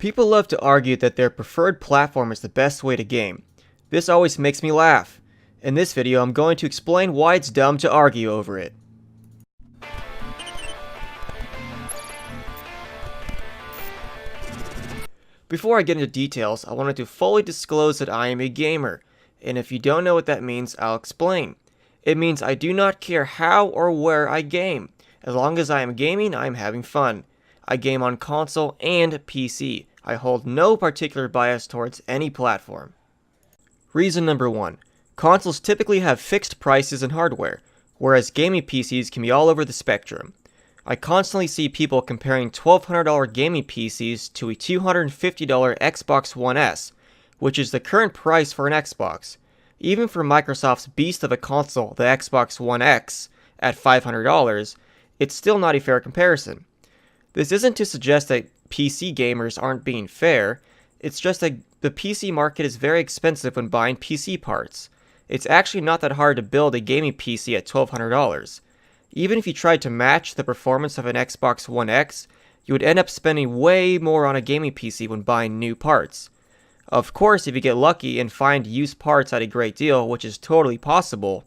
People love to argue that their preferred platform is the best way to game. This always makes me laugh. In this video, I'm going to explain why it's dumb to argue over it. Before I get into details, I wanted to fully disclose that I am a gamer, and if you don't know what that means, I'll explain. It means I do not care how or where I game. As long as I am gaming, I am having fun. I game on console and PC. I hold no particular bias towards any platform. Reason number 1. Consoles typically have fixed prices and hardware, whereas gaming PCs can be all over the spectrum. I constantly see people comparing $1,200 gaming PCs to a $250 Xbox One S, which is the current price for an Xbox. Even for Microsoft's beast of a console, the Xbox One X, at $500, it's still not a fair comparison. This isn't to suggest that PC gamers aren't being fair, it's just that the PC market is very expensive when buying PC parts. It's actually not that hard to build a gaming PC at $1,200. Even if you tried to match the performance of an Xbox One X, you would end up spending way more on a gaming PC when buying new parts. Of course, if you get lucky and find used parts at a great deal, which is totally possible.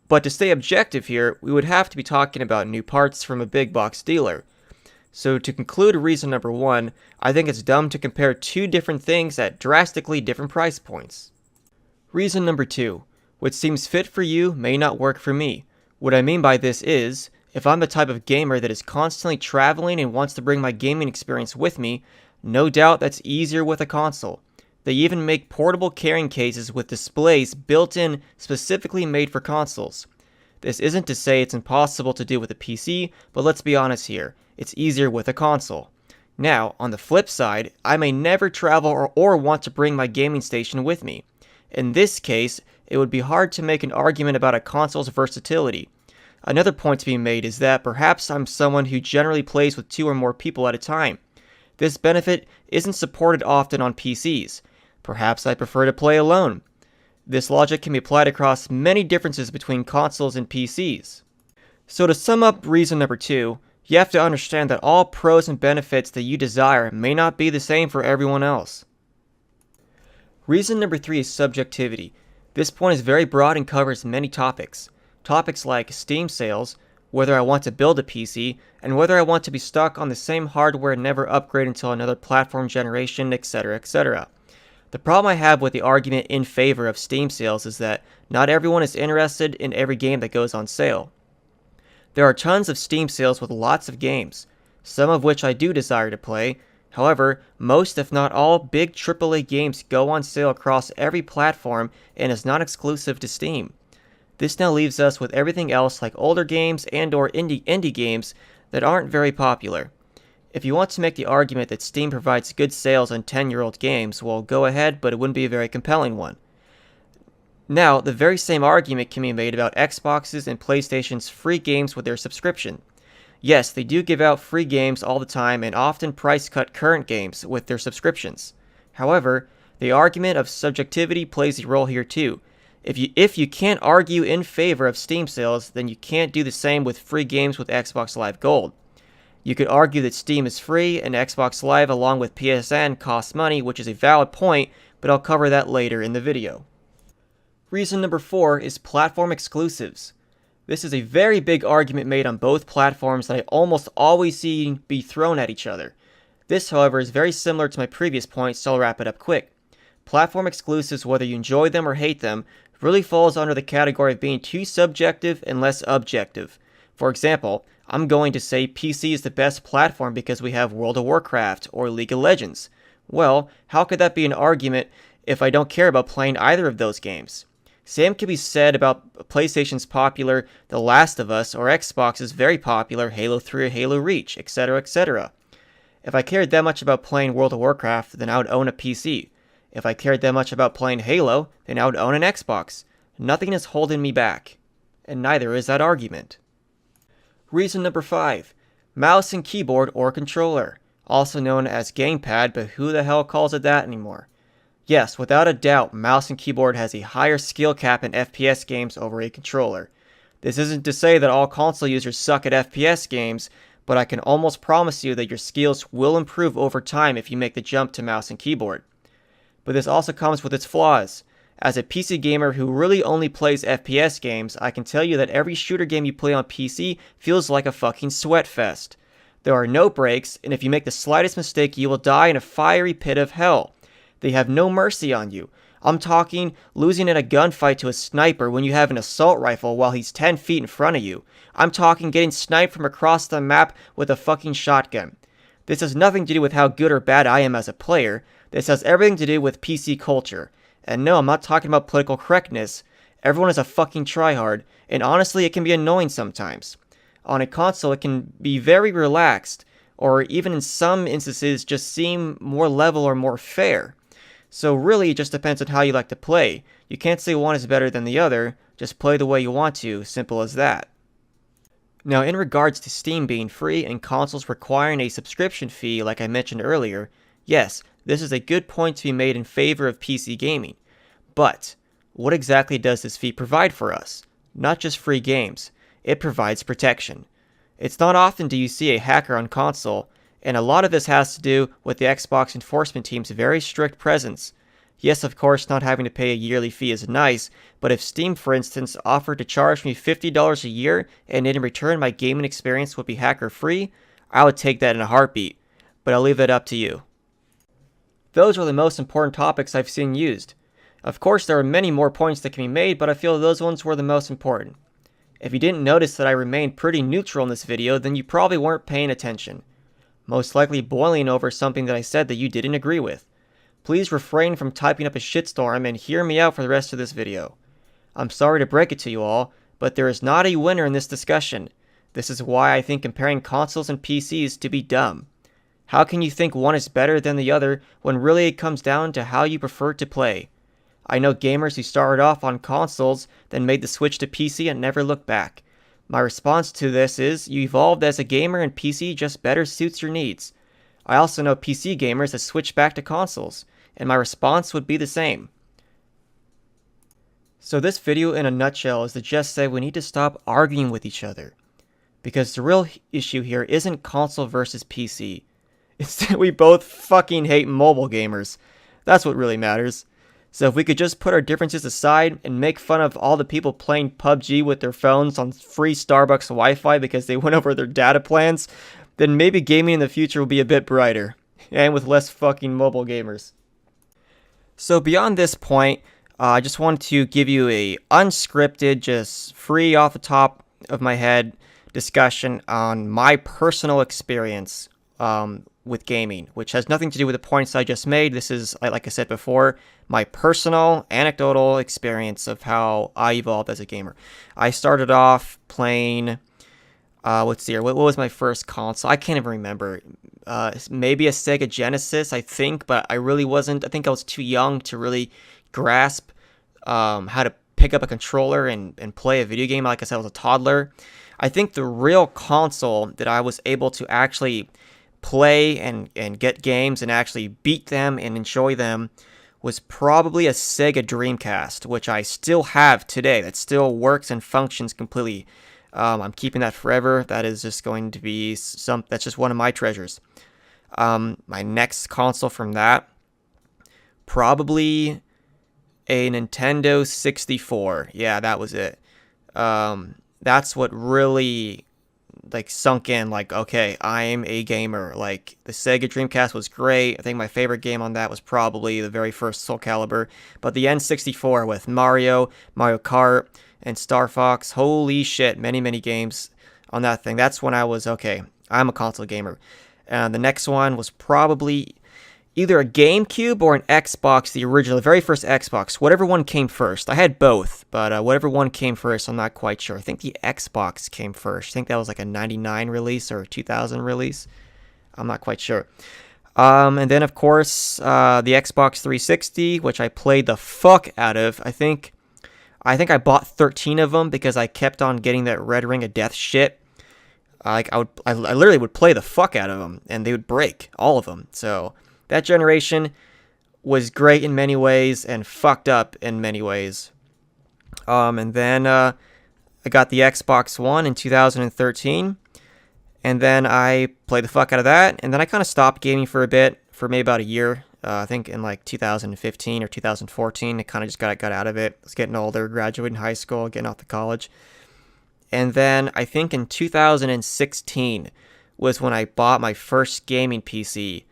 But to stay objective here, we would have to be talking about new parts from a big box dealer. So to conclude reason number 1, I think it's dumb to compare two different things at drastically different price points. Reason number 2, what seems fit for you may not work for me. What I mean by this is, if I'm the type of gamer that is constantly traveling and wants to bring my gaming experience with me, no doubt that's easier with a console. They even make portable carrying cases with displays built in specifically made for consoles. This isn't to say it's impossible to do with a PC, but let's be honest here, it's easier with a console. Now, on the flip side, I may never travel or want to bring my gaming station with me. In this case, it would be hard to make an argument about a console's versatility. Another point to be made is that perhaps I'm someone who generally plays with 2 or more people at a time. This benefit isn't supported often on PCs. Perhaps I prefer to play alone. This logic can be applied across many differences between consoles and PCs. So to sum up reason number 2, you have to understand that all pros and benefits that you desire may not be the same for everyone else. Reason number 3 is subjectivity. This point is very broad and covers many topics. Topics like Steam sales, whether I want to build a PC, and whether I want to be stuck on the same hardware and never upgrade until another platform generation, etc., etc. The problem I have with the argument in favor of Steam sales is that not everyone is interested in every game that goes on sale. There are tons of Steam sales with lots of games, some of which I do desire to play. However, most if not all big AAA games go on sale across every platform and is not exclusive to Steam. This now leaves us with everything else like older games and or indie games that aren't very popular. If you want to make the argument that Steam provides good sales on 10-year-old games, well, go ahead, but it wouldn't be a very compelling one. Now, the very same argument can be made about Xbox's and PlayStation's free games with their subscription. Yes, they do give out free games all the time and often price cut current games with their subscriptions. However, the argument of subjectivity plays a role here too. If you can't argue in favor of Steam sales, then you can't do the same with free games with Xbox Live Gold. You could argue that Steam is free and Xbox Live along with PSN costs money, which is a valid point, but I'll cover that later in the video. Reason number 4 is platform exclusives. This is a very big argument made on both platforms that I almost always see be thrown at each other. This, however, is very similar to my previous point, so I'll wrap it up quick. Platform exclusives, whether you enjoy them or hate them, really falls under the category of being too subjective and less objective. For example, I'm going to say PC is the best platform because we have World of Warcraft or League of Legends. Well, how could that be an argument if I don't care about playing either of those games? Same can be said about PlayStation's popular The Last of Us or Xbox's very popular Halo 3 or Halo Reach, etc., etc. If I cared that much about playing World of Warcraft, then I would own a PC. If I cared that much about playing Halo, then I would own an Xbox. Nothing is holding me back. And neither is that argument. Reason number 5. Mouse and keyboard or controller. Also known as gamepad, but who the hell calls it that anymore? Yes, without a doubt, mouse and keyboard has a higher skill cap in FPS games over a controller. This isn't to say that all console users suck at FPS games, but I can almost promise you that your skills will improve over time if you make the jump to mouse and keyboard. But this also comes with its flaws. As a PC gamer who really only plays FPS games, I can tell you that every shooter game you play on PC feels like a fucking sweat fest. There are no breaks, and if you make the slightest mistake, you will die in a fiery pit of hell. They have no mercy on you. I'm talking losing in a gunfight to a sniper when you have an assault rifle while he's 10 feet in front of you. I'm talking getting sniped from across the map with a fucking shotgun. This has nothing to do with how good or bad I am as a player. This has everything to do with PC culture. And no, I'm not talking about political correctness. Everyone is a fucking tryhard, and honestly, it can be annoying sometimes. On a console, it can be very relaxed, or even in some instances just seem more level or more fair. So really, it just depends on how you like to play. You can't say one is better than the other, just play the way you want to, simple as that. Now, in regards to Steam being free and consoles requiring a subscription fee like I mentioned earlier, yes, this is a good point to be made in favor of PC gaming. But, what exactly does this fee provide for us? Not just free games. It provides protection. It's not often do you see a hacker on console, and a lot of this has to do with the Xbox enforcement team's very strict presence. Yes, of course, not having to pay a yearly fee is nice, but if Steam, for instance, offered to charge me $50 a year and in return my gaming experience would be hacker-free, I would take that in a heartbeat. But I'll leave that up to you. Those are the most important topics I've seen used. Of course, there are many more points that can be made, but I feel those ones were the most important. If you didn't notice that I remained pretty neutral in this video, then you probably weren't paying attention. Most likely boiling over something that I said that you didn't agree with. Please refrain from typing up a shitstorm and hear me out for the rest of this video. I'm sorry to break it to you all, but there is not a winner in this discussion. This is why I think comparing consoles and PCs to be dumb. How can you think one is better than the other when really it comes down to how you prefer to play? I know gamers who started off on consoles, then made the switch to PC and never looked back. My response to this is, you evolved as a gamer and PC just better suits your needs. I also know PC gamers that switched back to consoles, and my response would be the same. So this video in a nutshell is to just say we need to stop arguing with each other. Because the real issue here isn't console versus PC. It's that we both fucking hate mobile gamers. That's what really matters. So if we could just put our differences aside and make fun of all the people playing PUBG with their phones on free Starbucks Wi-Fi because they went over their data plans, then maybe gaming in the future will be a bit brighter. And with less fucking mobile gamers. So beyond this point, I just wanted to give you a unscripted, just free off the top of my head discussion on my personal experience with gaming, which has nothing to do with the points I just made. This is, like I said before, my personal, anecdotal experience of how I evolved as a gamer. I started off playing, let's see here, what was my first console? I can't even remember. Maybe a Sega Genesis, I think, but I really wasn't. I think I was too young to really grasp how to pick up a controller and play a video game. Like I said, I was a toddler. I think the real console that I was able to actually play and get games and actually beat them and enjoy them was probably a Sega Dreamcast, which I still have today. That still works and functions completely. I'm keeping that forever. That is just going to be that's just one of my treasures. My next console from that, probably a Nintendo 64. Yeah, that was it. That's what really sunk in, okay, I'm a gamer. The Sega Dreamcast was great. I think my favorite game on that was probably the very first Soul Calibur, but the N64 with Mario Kart, and Star Fox, holy shit, many games on that thing. That's when I was, okay, I'm a console gamer. And the next one was probably either a GameCube or an Xbox, the original, the very first Xbox, whatever one came first. I had both, but whatever one came first, I'm not quite sure. I think the Xbox came first. I think that was a 99 release or a 2000 release. I'm not quite sure. And then, of course, the Xbox 360, which I played the fuck out of. I think I bought 13 of them because I kept on getting that Red Ring of Death shit. I literally would play the fuck out of them, and they would break, all of them. So that generation was great in many ways and fucked up in many ways. And then I got the Xbox One in 2013, And then I played the fuck out of that, and then I kind of stopped gaming for a bit, for maybe about a year. I think in like 2015 or 2014, I kind of just got out of it. I was getting older, graduating high school, getting off to college. And then I think in 2016 was when I bought my first gaming PC.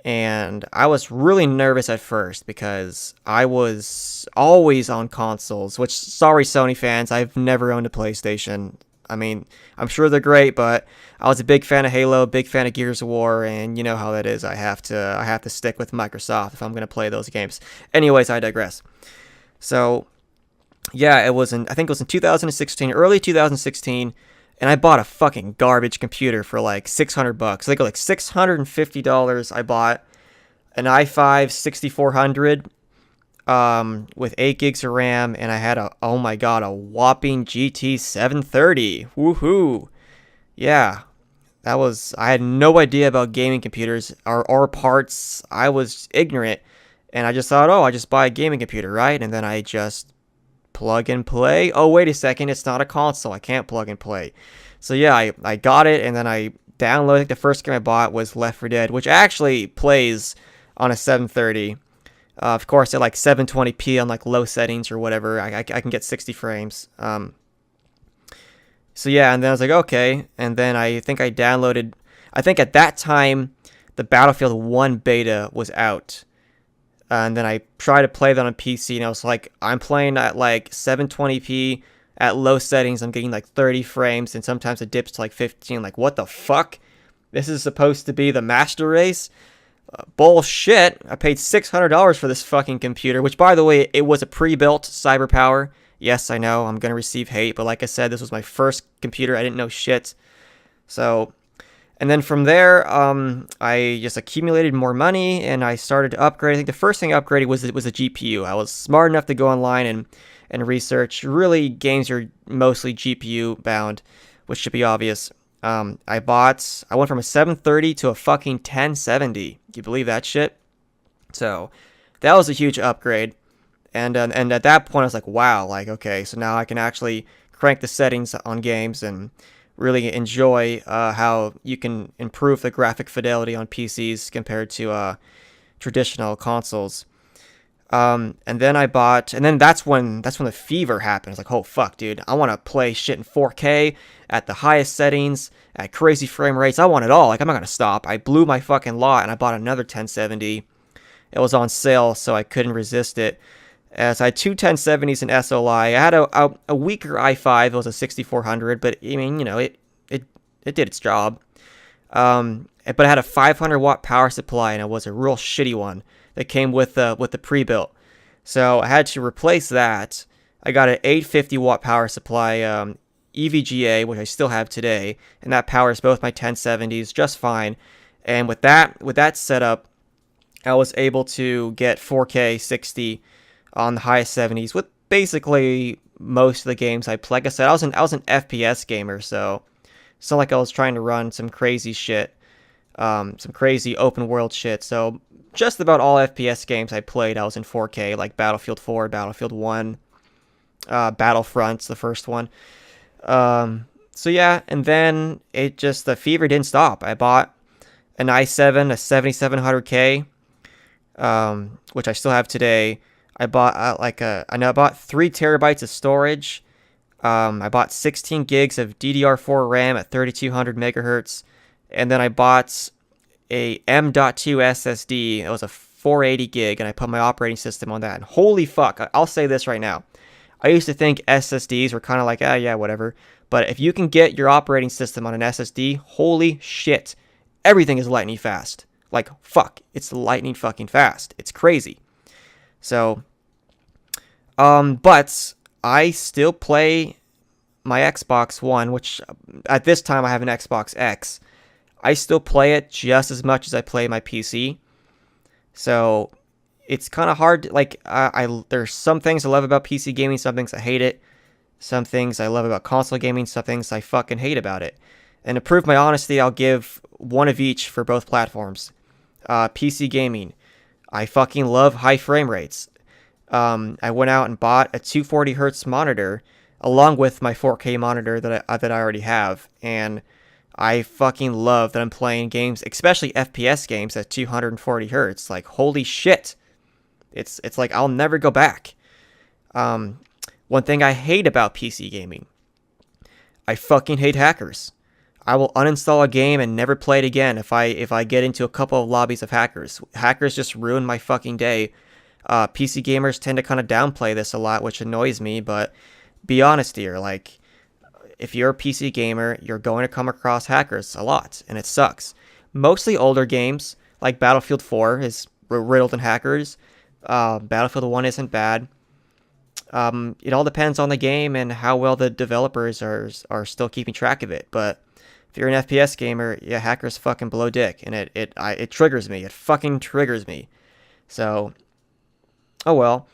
And I was really nervous at first because I was always on consoles, which, sorry, Sony fans, I've never owned a PlayStation. I mean, I'm sure they're great, but I was a big fan of Halo, big fan of Gears of War, and you know how that is. I have to stick with Microsoft if I'm going to play those games. Anyways, I digress. So, yeah, I think it was in 2016, early 2016, and I bought a fucking garbage computer for like $600. I think like $650. I bought an i5 6400 with 8 gigs of RAM, and I had oh my god, a whopping GT 730. Woohoo! Yeah, I had no idea about gaming computers or parts. I was ignorant, and I just thought, oh, I just buy a gaming computer, right? And then I just plug and play. Oh, wait a second, it's not a console. I can't plug and play. So yeah, I got it, and then I downloaded. I think the first game I bought was Left 4 Dead, which actually plays on a 730. Of course, at like 720p on like low settings or whatever, I can get 60 frames. So yeah, and then I was like, okay. And then I think I downloaded, I think at that time, the Battlefield 1 beta was out. And then I tried to play that on PC, and I was like, I'm playing at like 720p at low settings. I'm getting like 30 frames, and sometimes it dips to like 15. Like, what the fuck? This is supposed to be the master race? Bullshit. I paid $600 for this fucking computer, which, by the way, it was a pre-built CyberPower. Yes, I know, I'm going to receive hate, but like I said, this was my first computer. I didn't know shit. So, and then from there, I just accumulated more money, and I started to upgrade. I think the first thing I upgraded was a GPU. I was smart enough to go online and research. Really, games are mostly GPU bound, which should be obvious. I went from a 730 to a fucking 1070. Do you believe that shit? So that was a huge upgrade. And at that point, I was like, wow, like, okay, so now I can actually crank the settings on games and really enjoy how you can improve the graphic fidelity on PCs compared to traditional consoles. And then that's when the fever happened. It's like, oh fuck, dude, I want to play shit in 4K at the highest settings, at crazy frame rates. I want it all. Like, I'm not gonna stop. I blew my fucking lot, and I bought another 1070. It was on sale, so I couldn't resist it. So I had two 1070s in SOI. I had a weaker i5. It was a 6400, but I mean, you know, it did its job. But it had a 500 watt power supply, and it was a real shitty one that came with the pre-built. So I had to replace that. I got an 850 watt power supply, EVGA, which I still have today, and that powers both my 1070s just fine. And with that setup, I was able to get 4K 60 on the highest 70s with basically most of the games I play. Like I said, I was an FPS gamer, so it's not like I was trying to run some crazy shit, some crazy open world shit. So just about all FPS games I played, I was in 4K, like Battlefield 4, Battlefield 1, Battlefront's the first one. So yeah, and then the fever didn't stop. I bought an i7, a 7700K, which I still have today. I bought I bought 3 terabytes of storage. I bought 16 gigs of DDR4 RAM at 3200 megahertz, and then I bought a M.2 SSD. It was a 480 gig, and I put my operating system on that. And holy fuck, I'll say this right now. I used to think SSDs were kind of like, yeah, whatever. But if you can get your operating system on an SSD, holy shit, everything is lightning fast. Like, fuck, it's lightning fucking fast. It's crazy. So, but I still play my Xbox One, which at this time I have an Xbox X. I still play it just as much as I play my PC. So it's kind of hard. Like, there's some things I love about PC gaming, some things I hate it. Some things I love about console gaming, some things I fucking hate about it. And to prove my honesty, I'll give one of each for both platforms. PC gaming, I fucking love high frame rates. I went out and bought a 240 hertz monitor along with my 4K monitor that I already have, and I fucking love that I'm playing games, especially FPS games at 240 hertz. Like, holy shit. It's like I'll never go back. One thing I hate about PC gaming, I fucking hate hackers. I will uninstall a game and never play it again if I get into a couple of lobbies of hackers. Hackers just ruin my fucking day. PC gamers tend to kind of downplay this a lot, which annoys me, but be honest here, like, if you're a PC gamer, you're going to come across hackers a lot, and it sucks. Mostly older games, like Battlefield 4 is riddled in hackers. Battlefield 1 isn't bad. It all depends on the game and how well the developers are still keeping track of it. But if you're an FPS gamer, yeah, hackers fucking blow dick, and it triggers me. It fucking triggers me. So, oh well.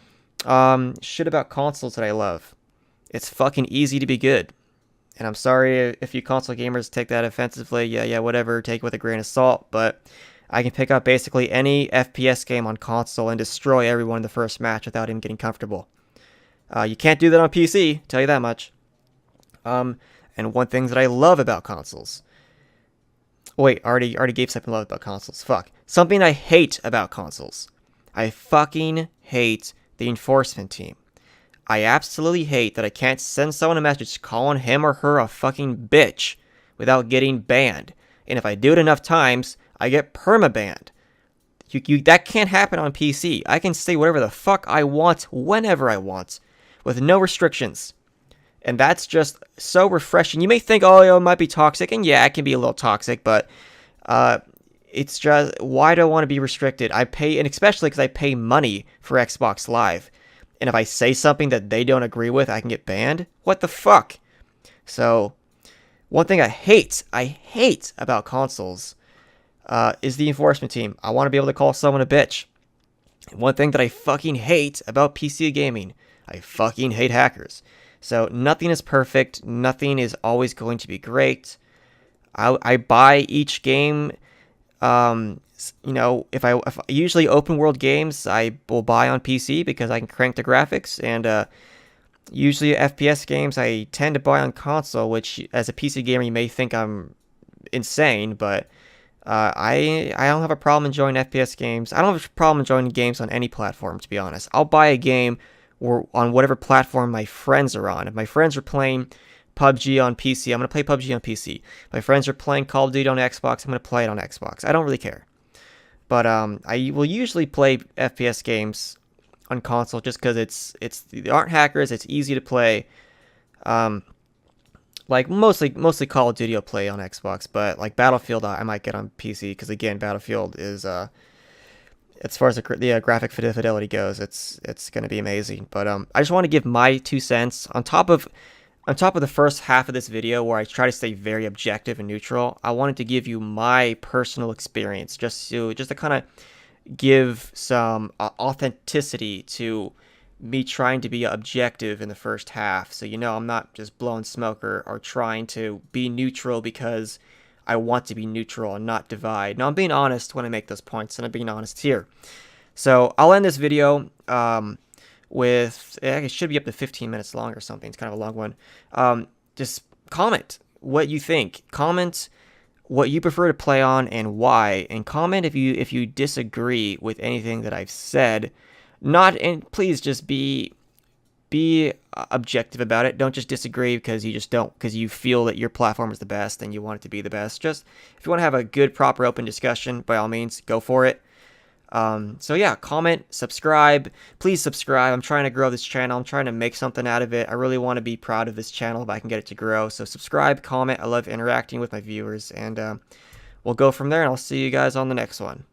Shit about consoles that I love. It's fucking easy to be good. And I'm sorry if you console gamers take that offensively. Yeah, whatever. Take it with a grain of salt. But I can pick up basically any FPS game on console and destroy everyone in the first match without even getting comfortable. You can't do that on PC, tell you that much. And one thing that I love about consoles. Wait, already gave something I love about consoles. Fuck. Something I hate about consoles. I fucking hate the enforcement team. I absolutely hate that I can't send someone a message calling him or her a fucking bitch without getting banned. And if I do it enough times, I get permabanned. That can't happen on PC. I can say whatever the fuck I want whenever I want with no restrictions. And that's just so refreshing. You may think, oh, it might be toxic. And yeah, it can be a little toxic, but it's just, why do I want to be restricted? I pay, and especially because I pay money for Xbox Live. And if I say something that they don't agree with, I can get banned? What the fuck? So, one thing I hate about consoles is the enforcement team. I want to be able to call someone a bitch. And one thing that I fucking hate about PC gaming, I fucking hate hackers. So, nothing is perfect. Nothing is always going to be great. I buy each game, if I usually open world games, I will buy on PC because I can crank the graphics, and usually FPS games I tend to buy on console, which as a PC gamer you may think I'm insane, but I don't have a problem enjoying FPS games. I don't have a problem enjoying games on any platform, to be honest. I'll buy a game or on whatever platform my friends are on. If my friends are playing PUBG on PC, I'm going to play PUBG on PC. If my friends are playing Call of Duty on Xbox, I'm going to play it on Xbox. I don't really care. But I will usually play FPS games on console just because there aren't hackers. It's easy to play. Like mostly Call of Duty I'll play on Xbox, but like Battlefield I might get on PC because again Battlefield is as far as the graphic fidelity goes, it's going to be amazing. But I just want to give my 2 cents on top of the first half of this video where I try to stay very objective and neutral. I wanted to give you my personal experience just to kind of give some authenticity to me trying to be objective in the first half. So I'm not just blowing smoke or trying to be neutral because I want to be neutral and not divide. Now I'm being honest when I make those points, and I'm being honest here. So I'll end this video with, it should be up to 15 minutes long or something. It's kind of a long one. Just comment what you think. Comment what you prefer to play on and why. And comment if you disagree with anything that I've said. And please just be objective about it. Don't just disagree because you feel that your platform is the best and you want it to be the best. Just if you want to have a good, proper, open discussion, by all means, go for it. So yeah, comment, subscribe. Please subscribe. I'm trying to grow this channel. I'm trying to make something out of it. I really want to be proud of this channel if I can get it to grow. So subscribe, comment. I love interacting with my viewers, and we'll go from there, and I'll see you guys on the next one.